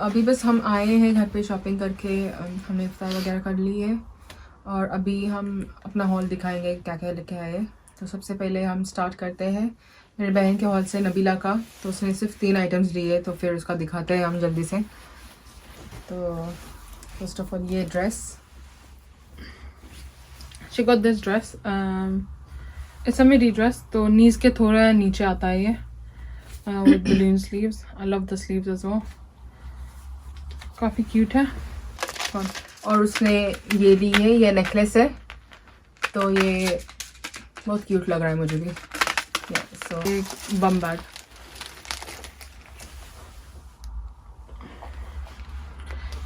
अभी बस हम आए हैं घर पे शॉपिंग करके, हमने इफ्तार वगैरह कर ली है और अभी हम अपना हॉल दिखाएंगे क्या क्या लेके आए। तो सबसे पहले हम स्टार्ट करते हैं मेरी बहन के हॉल से, नबीला का। तो उसने सिर्फ 3 आइटम्स लिए, तो फिर उसका दिखाते हैं हम जल्दी से। तो फर्स्ट ऑफ ऑल ये dress, she got this dress, it's a midi dress, तो नीज के थोड़ा नीचे आता है ये, with balloon sleeves. I love the sleeves as well, काफ़ी क्यूट है। और उसने ये ली है, ये नेकलेस है, तो ये बहुत क्यूट लग रहा है मुझे भी। सो एक बम बैग,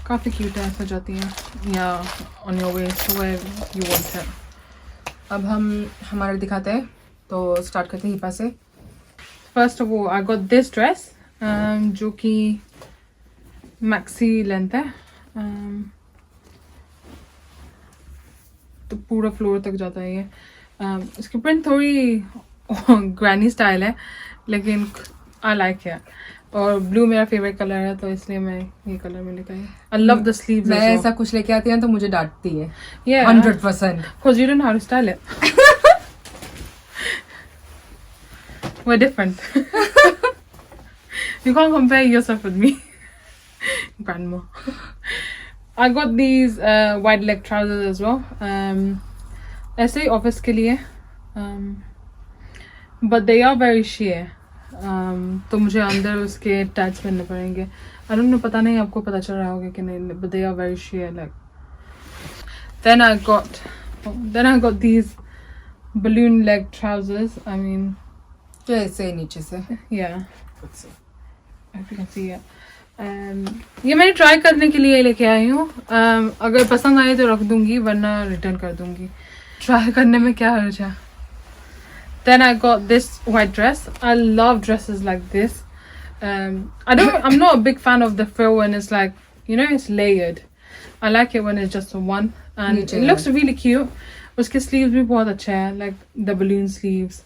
काफ़ी क्यूट है, सजाती हैं या on your way where you want है। अब हम हमारे दिखाते हैं, तो स्टार्ट करते हैं हिपा से। First of all I got this dress जो कि मैक्सी लेंथ है, तो पूरा फ्लोर तक जाता है ये। इसकी प्रिंट थोड़ी ग्रैनी स्टाइल है, लेकिन आई लाइक है। और ब्लू मेरा फेवरेट कलर है, तो इसलिए मैं ये कलर में लेकर आई। I love the sleeves. मैं ऐसा कुछ लेके आती हूँ तो मुझे डांटती है। 100%. Because you don't know how to style it. We're different. You can't compare yourself with me. Grandma. I got these wide leg trousers as well. ऐसे ही ऑफिस के लिए, but they are very sheer. तो मुझे अंदर उसके tags पहनने पड़ेंगे। I don't know, पता नहीं आपको पता चल रहा होगा कि नहीं, but they are very sheer like. Then I got these balloon leg trousers. I mean, जैसे नीचे से, yeah. If you can see it. ये मैंने ट्राई करने के लिए लेके आई हूँ। अगर पसंद आए तो रख दूंगी, वरना रिटर्न कर दूंगी। ट्राई करने में क्या हर्ज है। Then I got this white dress. I love dresses like this. I'm not a big fan of the frill when it's like, you know, it's layered. I like it when it's just one, and it looks really cute. उसके sleeves भी बहुत अच्छे हैं, like the balloon sleeves.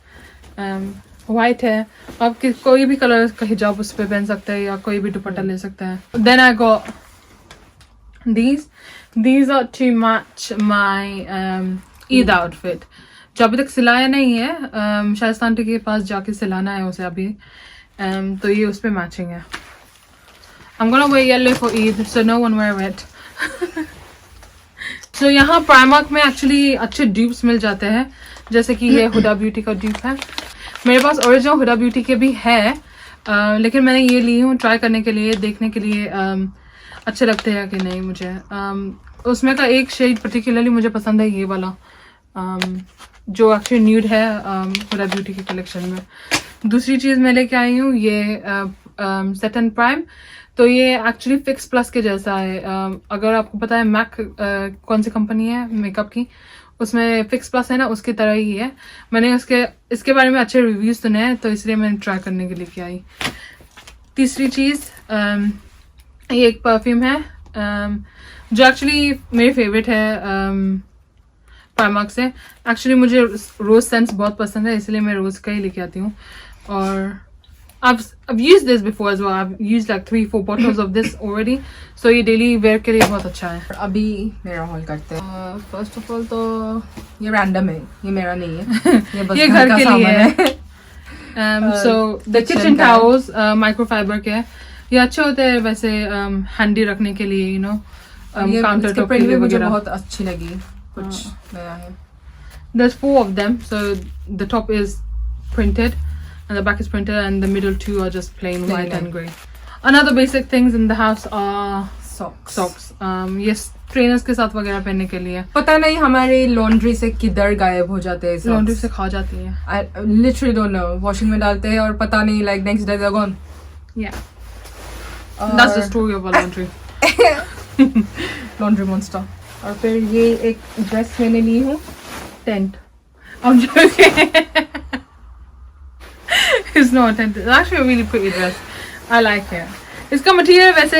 White है, आप कोई भी colour का हिजाब उस पर पहन सकते हैं या कोई भी दुपट्टा ले सकते हैं। Then I got these are to match my Eid outfit, जो अभी तक सिलाया नहीं है। शायस्ता आंटी के पास जाके सिलाना है उसे अभी, तो ये उस पर मैचिंग है। I'm gonna wear yellow for Eid, so no one wear it. तो यहाँ प्राइमार्क में एक्चुअली अच्छे ड्यूप्स मिल जाते हैं, जैसे कि ये हुडा ब्यूटी का ड्यूप है। मेरे पास ओरिजिनल हुडा ब्यूटी के भी है, लेकिन मैंने ये ली हूँ ट्राई करने के लिए, देखने के लिए अच्छे लगते हैं कि नहीं मुझे। उसमें का एक शेड पर्टिकुलरली मुझे पसंद है, ये वाला, जो एक्चुअली न्यूड है हुडा ब्यूटी के कलेक्शन में। दूसरी चीज़ मैं लेके आई हूँ ये सेट एंड प्राइम, तो ये एक्चुअली फिक्स प्लस के जैसा है। अगर आपको पता है मैक कौन सी कंपनी है मेकअप की, उसमें फिक्स प्लस है ना, उसकी तरह ही है। मैंने इसके बारे में अच्छे रिव्यूज सुने हैं, तो इसलिए मैंने ट्राई करने के लिए किया आई। तीसरी चीज़ ये एक परफ्यूम है, जो एक्चुअली मेरी फेवरेट है प्राइमार्क से। एक्चुअली मुझे रोज सेंस बहुत पसंद है, इसलिए मैं रोज का ही लेके आती हूँ। और I've used this before as well. I've used like 3-4 bottles of this already. So ये डेली वेयर के लिए बहुत अच्छा है। अभी मेरा हॉल करते हैं। फर्स्ट ऑफ ऑल तो ये रैंडम है, ये मेरा नहीं है, ये बस ये घर के लिए है। So the kitchen towels microfibre के हैं, ये अच्छे होते हैं वैसे हैंडी रखने के लिए, you know, काउंटर टॉप के लिए वगैरह। बहुत अच्छी लगी, कुछ नया है। There's 4 of them, so the top is printed and the back is printed, and the middle 2 are just plain white and grey. Another basic things in the house are socks. ये ट्रेनर्स के साथ वगैरह पहनने के लिए। पता नहीं हमारे लॉन्ड्री से किधर गायब हो जाते हैं। लॉन्ड्री से खा जाती है। I literally don't know. Washing में डालते हैं और पता नहीं, like next day they're gone. Yeah. That's the story of our laundry. Laundry monster. और फिर ये एक ड्रेस मैंने ली हूँ, tent. I'm joking. It's not a tent. It's actually a really pretty dress. I like it. इसका material वैसे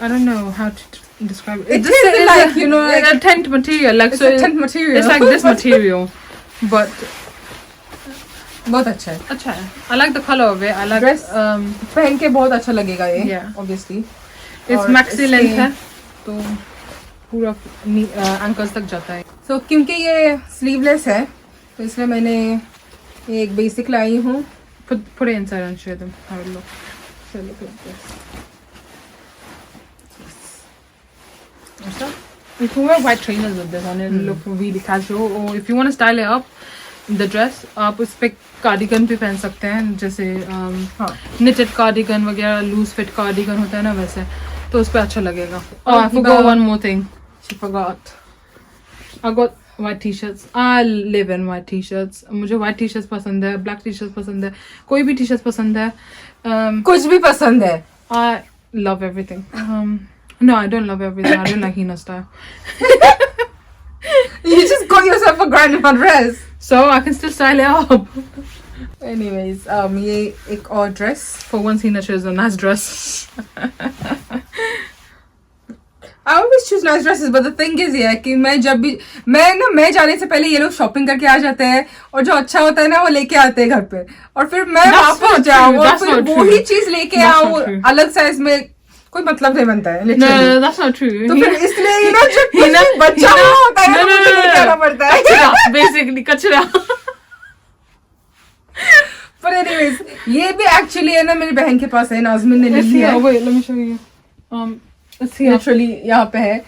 I don't know how to describe it. It is like, you know, like a tent material. Like, it's so a tent material. It's like this material, but बहुत अच्छा है। अच्छा है। I like the color of it. I like Dress पहन के बहुत अच्छा लगेगा ये, Yeah. obviously। इस और मैक्सी इसके- लेंथ है तो पूरा एंकल्स तक जाता है। So, क्योंकि ये स्लीवलेस है तो इसलिए मैंने ये एक बेसिक लाई हूँ। Put it inside and show them how it looks. So look at this. ऐसा? You can wear white trainers with this and it'll look really casual. Or if you want to style it up, the dress, आप उस पे cardigan भी पहन सकते हैं, जैसे हाँ। knitted कार्डिगन वगैरह, लूज फिट कार्डिगन होता है ना वैसे, तो उस पे अच्छा लगेगा। Oh, I Hiba- forgot one more thing. She forgot. I got white t-shirts. I live in white t-shirts. मुझे white t-shirts पसंद है, black t-shirts पसंद है, कोई भी t-shirts पसंद है। कुछ भी पसंद है। I love everything. No, I don't love everything. I don't like Hina style. You just got yourself a grandma dress. So I can still style it up. Anyways, ये एक और dress. For once, Hina chose a nice dress. I always choose nice dresses, but the thing is ये है कि मैं जब भी मैं जाने से पहले ये लोग शॉपिंग करके आ जाते हैं और जो अच्छा होता है ना वो लेके आते हैं घर पे, और फिर मैं That's वापस not जाऊँ true. और That's फिर not वही true. चीज लेके That's आऊँ not true. अलग साइज में, कोई मतलब नहीं बनता है No, literally। that's not true. तो फिर इसलिए you know जब कुछ Hina- भी बच्चा Hina- होता है No, ना no, मुझे no, लेके no. आना पड़ता है। कचरा, basically कचरा। पर anyways ये भी एक्चुअली है ना मेरी बहन के पास है, नाज़मिन ने ली Let's see. है। Wait, let me show you. Let's see. Literally यहाँ पे है।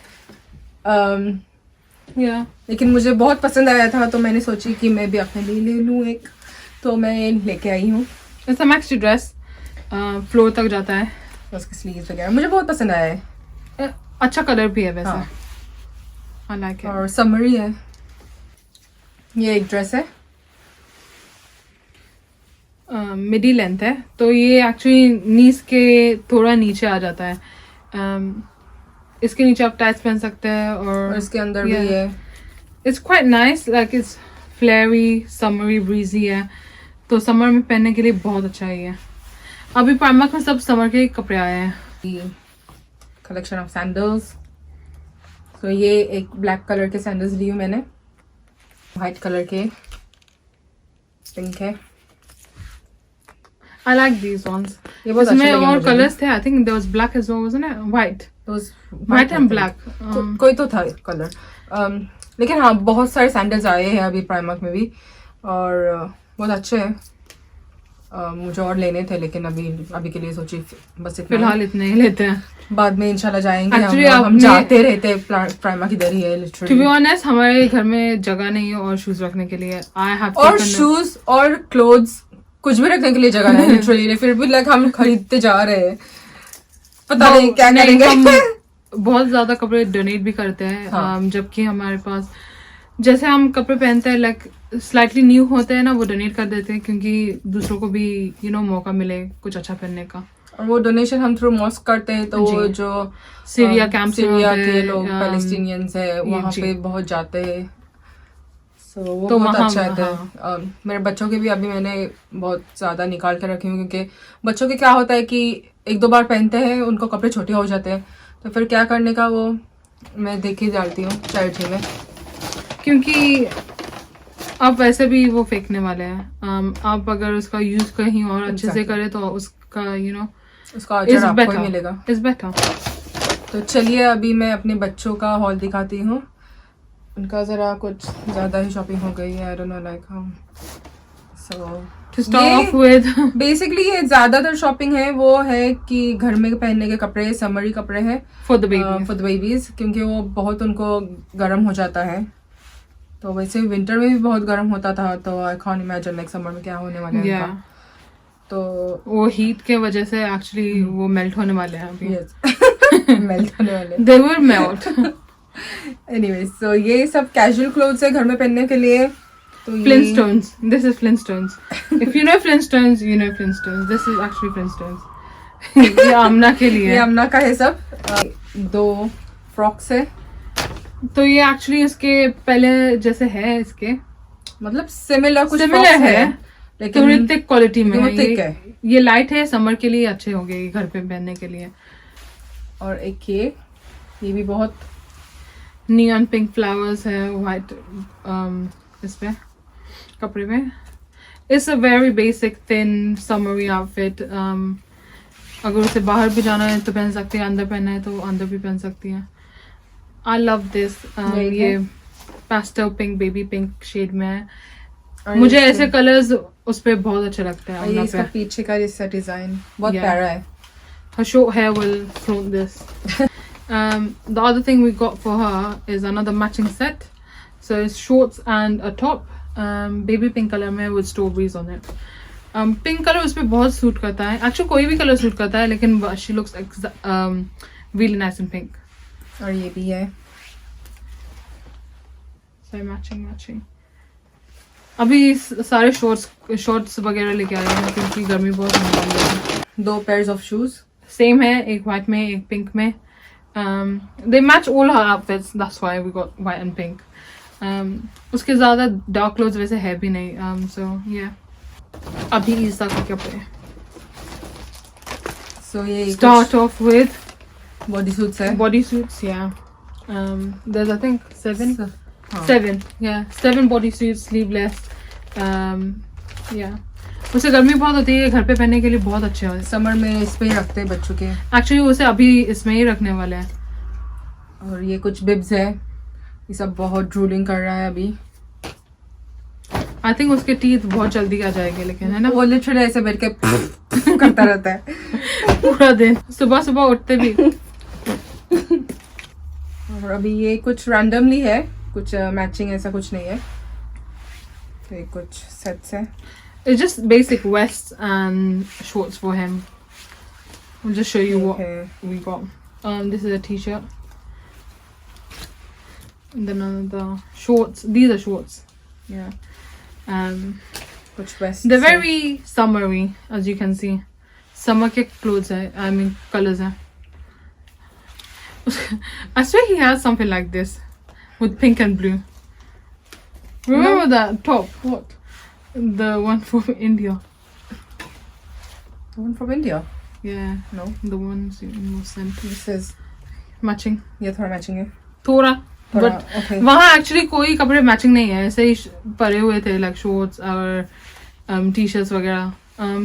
Yeah. लेकिन मुझे बहुत पसंद आया था तो मैंने सोची कि मैं भी अपने लिए ले लूँ एक, तो मैं लेके आई हूँ। It's a maxi dress. Floor तक जाता है। उसकी स्लीव्स वगैरह मुझे बहुत पसंद आया है। अच्छा कलर भी है वैसे। हाँ। I like it. और समरी है। ये एक ड्रेस है। मिडी लेंथ है तो ये एक्चुअली नीज के थोड़ा नीचे आ जाता है। इसके नीचे आप टाइट्स पहन सकते हैं और और इसके अंदर भी Yeah. है। It's quite nice, like it's flary, summery, breezy है तो समर में पहनने के लिए बहुत अच्छा है ये। अभी प्राइमर्क में सब समर के कपड़े आए हैं। Collection of sandals. तो ये एक ब्लैक कलर के सैंडल्स ली हूँ मैंने, वाइट कलर के, पिंक है। I like these ones. ये बहुत अच्छे इसमें लगे और मुझे। कलर्स थे, I think there was black as well, wasn't it? White, Those white and I black. think। कोई तो था कलर। लेकिन हाँ बहुत सारे सैंडल्स आए हैं अभी प्राइमर्क में भी और बहुत अच्छे हैं। मुझे और लेने थे लेकिन अभी के लिए सोची बस इतना ही। फिलहाल इतने ही लेते हैं। बाद में इंशाल्लाह जाएंगे। Actually, हम आपने- जाते रहते प्राइमर्क इधर ही है टू बी लिटरली। ऑनेस्ट हमारे घर में जगह नहीं है और शूज रखने के लिए। आई हैव और शूज और क्लोथ्स कुछ भी रखने के लिए जगह नहीं लिटरली, फिर भी लाइक हम खरीदते जा रहे हैं, पता नहीं क्या करेंगे। बहुत ज्यादा कपड़े डोनेट भी करते हैं। हाँ। जबकि हमारे पास जैसे हम कपड़े पहनते हैं लाइक स्लाइटली न्यू होते हैं ना, वो डोनेट कर देते हैं क्योंकि दूसरों को भी मौका मिले कुछ अच्छा पहनने का। और वो डोनेशन हम थ्रू मॉस्क करते हैं तो वो जी। जो सीरिया कैंप सीरिया के लोग पैलेस्टीनियंस है वहाँ जी। पे बहुत जाते हैं। वो तो बहुत वहाँ- अच्छा रहता है। मेरे बच्चों के भी अभी मैंने बहुत ज्यादा निकाल के रखी हूँ क्योंकि बच्चों के क्या होता है कि एक दो बार पहनते हैं उनको कपड़े छोटे हो जाते हैं, तो फिर क्या करने का वो मैं देख ही डालती हूँ चैरिटी में। क्योंकि आप वैसे भी वो फेंकने वाले हैं। आप अगर उसका यूज कहीं और अच्छे से Exactly. करें तो उसका उसका इज अजर आपको ही बेटर, मिलेगा। Is better. तो चलिए अभी मैं अपने बच्चों का हॉल दिखाती हूँ। उनका जरा कुछ ज्यादा ही शॉपिंग हो गई है, I don't know like how. So to start off with basically ये ज्यादातर शॉपिंग है वो है कि घर में पहनने के कपड़े, समरी कपड़े हैं for the baby. For the babies, क्योंकि वो बहुत उनको गर्म हो जाता है। तो वैसे विंटर में भी बहुत गर्म होता था तो I can't imagine like summer में क्या होने वाला है या उनका। तो वो हीट के वजह से एक्चुअली वो मेल्ट होने वाले हैं अभी। यस मेल्ट होने वाले। They will melt. Anyways so ये सब कैजुअल क्लोथ्स है घर में पहनने के लिए। तो ये Flintstones. This is Flintstones. If you know Flintstones, you know Flintstones. This is actually Flintstones. ये आमना के लिए ये है। अमना का है सब। दो फ्रॉक्स है, तो ये एक्चुअली इसके पहले जैसे है, इसके मतलब सिमिलर कुछ सिमिलर frocks है लेकिन थोड़ी थिक क्वालिटी में थोड़ा है। thick है। ये लाइट है, समर के लिए अच्छे होंगे ये घर पे पहनने के लिए। और एक ये भी बहुत नियॉन पिंक फ्लावर्स है व्हाइट इस पे कपड़े में। It's a very basic thin summery outfit. अगर उसे बाहर भी जाना है तो पहन सकती है, अंदर पहनना है तो अंदर भी पहन सकती है. I love this. ये pastel pink baby pink shade में है. मुझे ऐसे कलर्स उस पे बहुत अच्छे लगते हैं. ये इसका पीछे का जैसा डिजाइन बहुत प्यारा है. Her short hair will flaunt this. The other thing we got for her is another matching set. So it's shorts and a top. Baby pink color में with strawberries on it. Pink color उस पे बहुत suit करता है. Actually कोई भी colour suit करता है, लेकिन she looks really nice in pink. और ये भी है. So matching. अभी सारे शॉर्ट्स वगैरह लेके आए हैं क्योंकि गर्मी बहुत है. 2 pairs of shoes. सेम है, एक व्हाइट में एक पिंक में. They match all her outfits. That's why we got white and pink. उसके ज्यादा डार्क क्लोथ्स वैसे है भी नहीं. So yeah. अभी ईसा के कपड़े. So ये Start off with body suits है. body suits. Yeah. There's I think 7. 7. Yeah. 7 body suits, sleeveless. Yeah. उसे गर्मी बहुत होती है, घर पे पहनने के लिए बहुत अच्छे हैं. समर में इस पे ही रखते हैं बच्चों के. एक्चुअली उसे अभी इसमें ही रखने वाले हैं. और ये कुछ बिब्स है. ये सब बहुत ड्रूलिंग कर रहा है अभी. आई थिंक उसके टीथ बहुत जल्दी आ जाएंगे, लेकिन है ना. वो लिटरली ऐसे बैठ के करता रहता है पूरा दिन, सुबह उठते भी. और अभी ये कुछ रैंडमली है, कुछ मैचिंग ऐसा कुछ नहीं है. तो ये कुछ सेट्स है. It's just basic vests and shorts for him. I'll just show you what we got. This is a t-shirt. And then another shorts. These are shorts. Yeah. कुछ vests. They're very summery, as you can see. Summer के clothes है. I mean colors है. I swear he has something like this with pink and blue. Remember that top? What? The one from India. The one from India? Yeah. No. The ones you sent. This is Matching. ये थोड़ा matching है. थोड़ा. थोड़ा, But okay. वहाँ actually कोई कपड़े matching नहीं है, ऐसे ही परे हुए थे लाइक शॉर्ट्स और टी शर्ट्स वगैरह.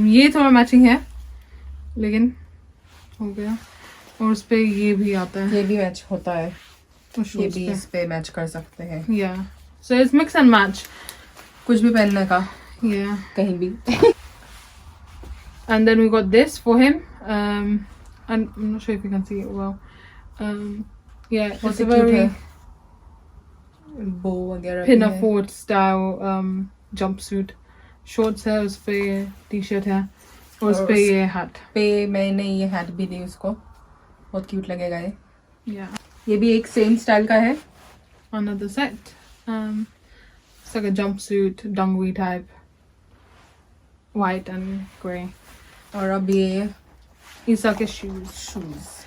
ये थोड़ा मैचिंग है, लेकिन हो गया. और उस पे ये भी आता है. ये भी मैच होता है. तो ये भी इस पे मैच कर सकते हैं. Yeah. So it's mix and match. कुछ भी पहनने का. Yeah. कहीं भी. And then we got this for him. And I'm not sure if you can see it well. Yeah, it's a very बो वगैरह pinafore style jumpsuit. Shorts है, उस पे टी-शर्ट है, और उस पे ये hat. पे मैंने ये हैट भी दी उसको. बहुत क्यूट लगेगा ये. Yeah. ये भी एक सेम स्टाइल का है. Another set. It's like a jumpsuit, dungaree type. White and grey. और अब ये ईसा के shoes.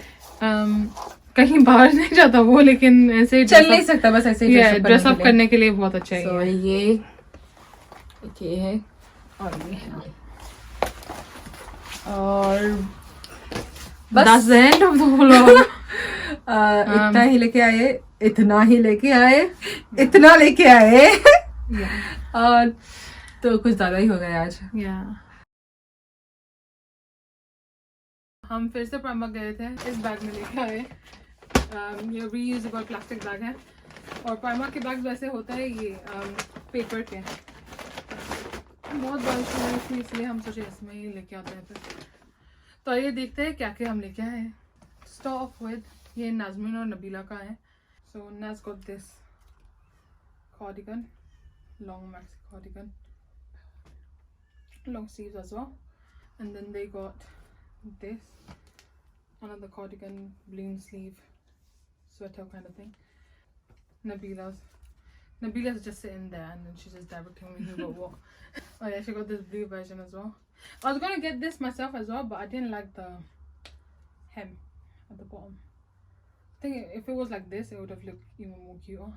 कहीं बाहर नहीं जाता वो, लेकिन ऐसे चल नहीं सकता, बस ऐसे ही ड्रेस अप करने के लिए बहुत अच्छा है. So, ये है और ये है. और बस that's the end of the vlog. इतना ही लेके आए, इतना लेके आए. और तो कुछ ज्यादा ही हो गया आज. Yeah. हम फिर से प्राइमा गए थे, इस बैग में लेके आए. ये रीयूजेबल प्लास्टिक बैग है, और प्राइमा के बैग वैसे होता है ये पेपर के. बहुत बारिश हो रही थी इसलिए हम सोचे इसमें ही लेके आते हैं फिर. तो ये देखते हैं क्या क्या हम लेके आए. स्टार्ट ऑफ विद ये नाज़मीन और नबीला का है. So Naz got this cardigan, long maxi cardigan, long sleeves as well. And then they got this, another cardigan, balloon sleeve, sweater kind of thing. Nabila's just sitting there, and then she's just directing me who got what. Oh yeah, she got this blue version as well. I was gonna get this myself as well, but I didn't like the hem at the bottom. I think if it was like this, it would have looked even more cuter.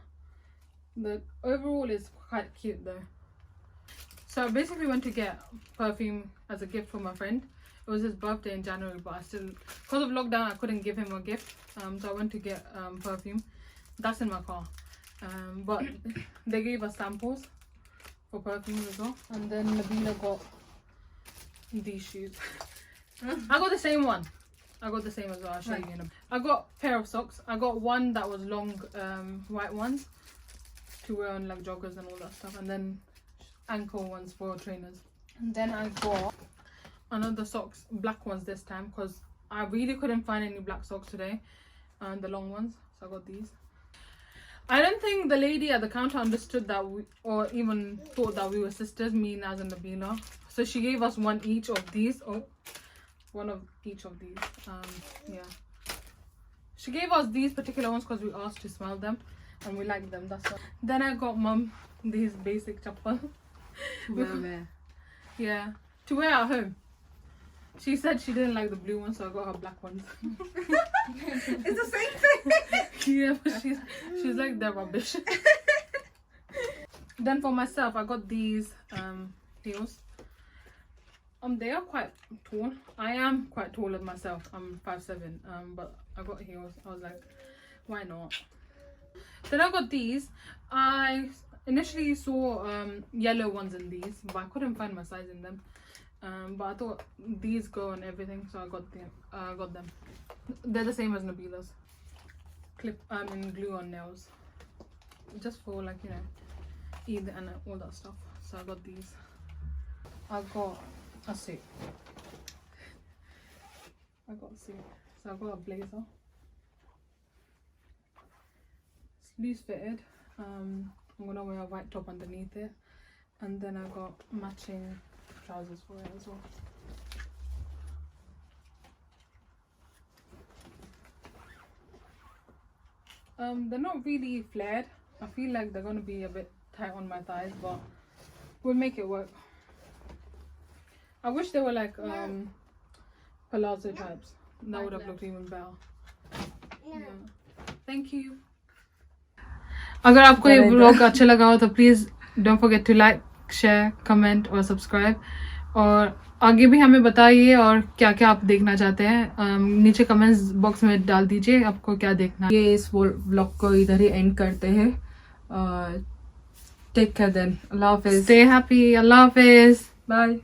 The overall is quite cute though. So I basically went to get perfume as a gift for my friend. It was his birthday in January, but I still, because of lockdown, I couldn't give him a gift. So I went to get perfume. That's in my car. But they gave us samples for perfume as well. And then Nabila got these shoes. I got the same one. I got the same as well. I'll show you in a bit. I got a pair of socks. I got one that was long, white ones to wear on like joggers and all that stuff, and then ankle ones for trainers. And then I got another socks, black ones this time, because I really couldn't find any black socks today, and the long ones, so I got these. I don't think the lady at the counter understood that we, or even thought that we were sisters, me, Naz and Nabila. So she gave us one each of these. Oh, one of each of these. Yeah. She gave us these particular ones because we asked to smell them and we liked them. That's all. Then I got Mum these basic chappal. Yeah, to wear at home. She said she didn't like the blue ones, so I got her black ones. It's the same thing. Yeah, but she's like, they're rubbish. Then for myself, I got these heels. They are quite tall. I am quite tall of myself. I'm 5'7". But I got heels. I was like, why not? Then I got these. I initially saw yellow ones in these, but I couldn't find my size in them. But I thought these go on everything, so I got them. They're the same as Nabila's. Glue on nails, just for like, you know, Eid and all that stuff. So I got these. I got a suit. So I got a blazer. It's loose fitted. I'm gonna wear a white top underneath it, and then I got matching trousers for it as well. They're not really flared. I feel like they're gonna be a bit tight on my thighs, but we'll make it work. I wish they were like palazzo types. That would have looked even better. Yeah. Thank you. अगर आपको ये blog अच्छा लगा हो तो please don't forget to like, share, comment और subscribe. और आगे भी हमें बताइए और क्या क्या आप देखना चाहते हैं. नीचे कमेंट्स बॉक्स में डाल दीजिए आपको क्या देखना है. ये इस ब्लॉग को इधर ही एंड करते हैं. Take care then. अल्लाह हाफिज. Stay happy. अल्लाह हाफिज. बाय.